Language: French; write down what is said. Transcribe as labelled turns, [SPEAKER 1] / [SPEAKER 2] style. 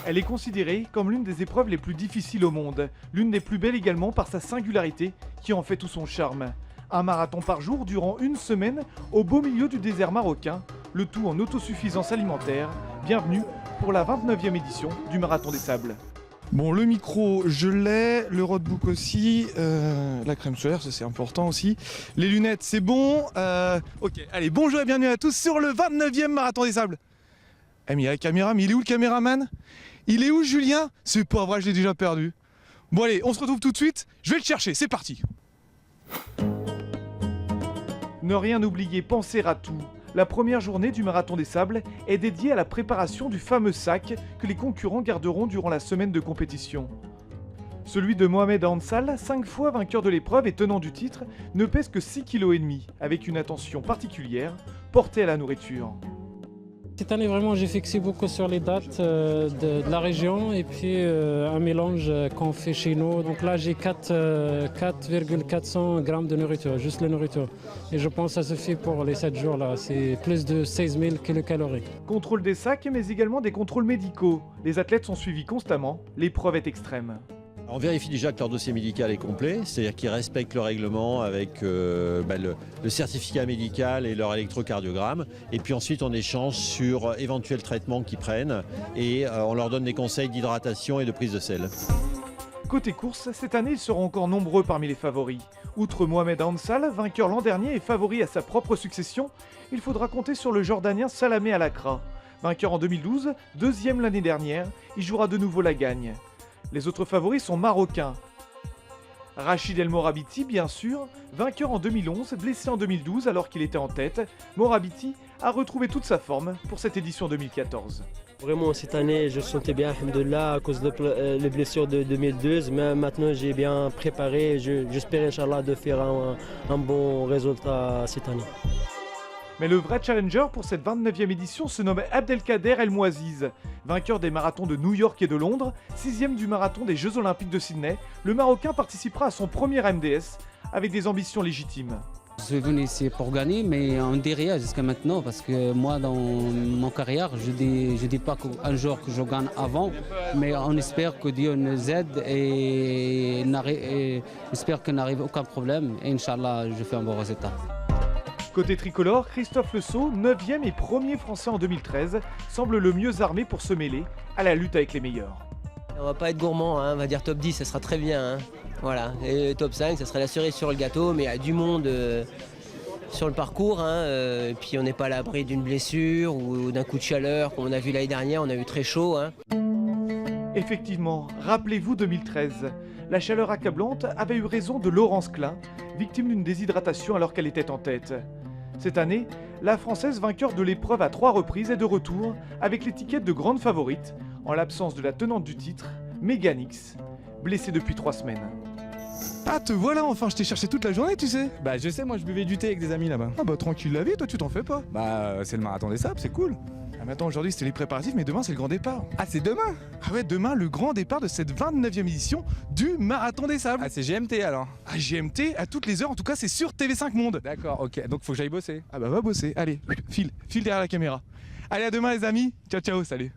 [SPEAKER 1] Elle est considérée comme l'une des épreuves les plus difficiles au monde, l'une des plus belles également par sa singularité qui en fait tout son charme. Un marathon par jour durant une semaine au beau milieu du désert marocain, le tout en autosuffisance alimentaire. Bienvenue pour la 29e édition du Marathon des Sables.
[SPEAKER 2] Bon, le micro, je l'ai, le roadbook aussi, la crème solaire, ça c'est important aussi. Les lunettes, c'est bon. Ok, allez, bonjour et bienvenue à tous sur le 29e Marathon des Sables. Eh mais il y a la caméra, mais il est où le caméraman? Il est où Julien? C'est pas vrai, je l'ai déjà perdu. Bon allez, on se retrouve tout de suite, je vais le chercher, c'est parti.
[SPEAKER 1] Ne rien oublier, penser à tout. La première journée du Marathon des Sables est dédiée à la préparation du fameux sac que les concurrents garderont durant la semaine de compétition. Celui de Mohamed Ansal, 5 fois vainqueur de l'épreuve et tenant du titre, ne pèse que 6,5 kg, avec une attention particulière portée à la nourriture.
[SPEAKER 3] Cette année, vraiment, j'ai fixé beaucoup sur les dates de la région et puis un mélange qu'on fait chez nous. Donc là, j'ai 4,400 grammes de nourriture, juste la nourriture. Et je pense que ça suffit pour les 7 jours là. C'est plus de 16 000 kilocalories.
[SPEAKER 1] Contrôle des sacs, mais également des contrôles médicaux. Les athlètes sont suivis constamment, l'épreuve est extrême.
[SPEAKER 4] On vérifie déjà que leur dossier médical est complet, c'est-à-dire qu'ils respectent le règlement avec le certificat médical et leur électrocardiogramme. Et puis ensuite, on échange sur éventuels traitements qu'ils prennent et on leur donne des conseils d'hydratation et de prise de sel.
[SPEAKER 1] Côté course, cette année, ils seront encore nombreux parmi les favoris. Outre Mohamed Ansal, vainqueur l'an dernier et favori à sa propre succession, il faudra compter sur le Jordanien Salamé Alakra. Vainqueur en 2012, deuxième l'année dernière, il jouera de nouveau la gagne. Les autres favoris sont marocains. Rachid El Morabiti, bien sûr, vainqueur en 2011, blessé en 2012 alors qu'il était en tête, Morabiti a retrouvé toute sa forme pour cette édition 2014.
[SPEAKER 5] Vraiment, cette année, je sentais bien, alhamdoulilah, à cause de les blessures de 2012. Mais maintenant, j'ai bien préparé. J'espère, Inch'Allah, de faire un bon résultat cette année.
[SPEAKER 1] Mais le vrai challenger pour cette 29e édition se nomme Abdelkader El Mouaziz. Vainqueur des marathons de New York et de Londres, 6e du marathon des Jeux Olympiques de Sydney, le Marocain participera à son premier MDS avec des ambitions légitimes.
[SPEAKER 6] Je suis venu ici pour gagner, mais on ne dit rien jusqu'à maintenant parce que moi, dans mon carrière, je dis pas qu'un jour que je gagne avant, mais on espère que Dieu nous aide et j'espère qu'il n'arrive aucun problème et Inch'Allah, je fais un bon résultat.
[SPEAKER 1] Côté tricolore, Christophe Le Sceau, 9e et 1er français en 2013, semble le mieux armé pour se mêler à la lutte avec les meilleurs.
[SPEAKER 7] On va pas être gourmand, hein. On va dire top 10, ça sera très bien. Hein. Voilà. Et top 5, ça serait la cerise sur le gâteau, mais il y a du monde sur le parcours. Hein. Et puis on n'est pas à l'abri d'une blessure ou d'un coup de chaleur, comme on a vu l'année dernière, on a eu très chaud. Hein.
[SPEAKER 1] Effectivement, rappelez-vous 2013. La chaleur accablante avait eu raison de Laurence Klein, victime d'une déshydratation alors qu'elle était en tête. Cette année, la Française vainqueur de l'épreuve à 3 reprises est de retour avec l'étiquette de grande favorite, en l'absence de la tenante du titre, Megan X, blessée depuis 3 semaines.
[SPEAKER 2] Ah te voilà enfin, je t'ai cherché toute la journée tu sais.
[SPEAKER 8] Bah je sais, moi je buvais du thé avec des amis là-bas.
[SPEAKER 2] Ah bah tranquille la vie, toi tu t'en fais pas.
[SPEAKER 8] Bah c'est le Marathon des Sables, c'est cool.
[SPEAKER 2] Ah mais attends, aujourd'hui c'était les préparatifs, mais demain c'est le grand départ.
[SPEAKER 8] Ah c'est demain?
[SPEAKER 2] Ah ouais, demain le grand départ de cette 29e édition du Marathon des Sables.
[SPEAKER 8] Ah c'est GMT alors?
[SPEAKER 2] Ah GMT à toutes les heures, en tout cas c'est sur TV5 Monde.
[SPEAKER 8] D'accord, ok, donc faut que j'aille bosser.
[SPEAKER 2] Ah bah va bosser, allez, file derrière la caméra. Allez à demain les amis, ciao ciao, salut.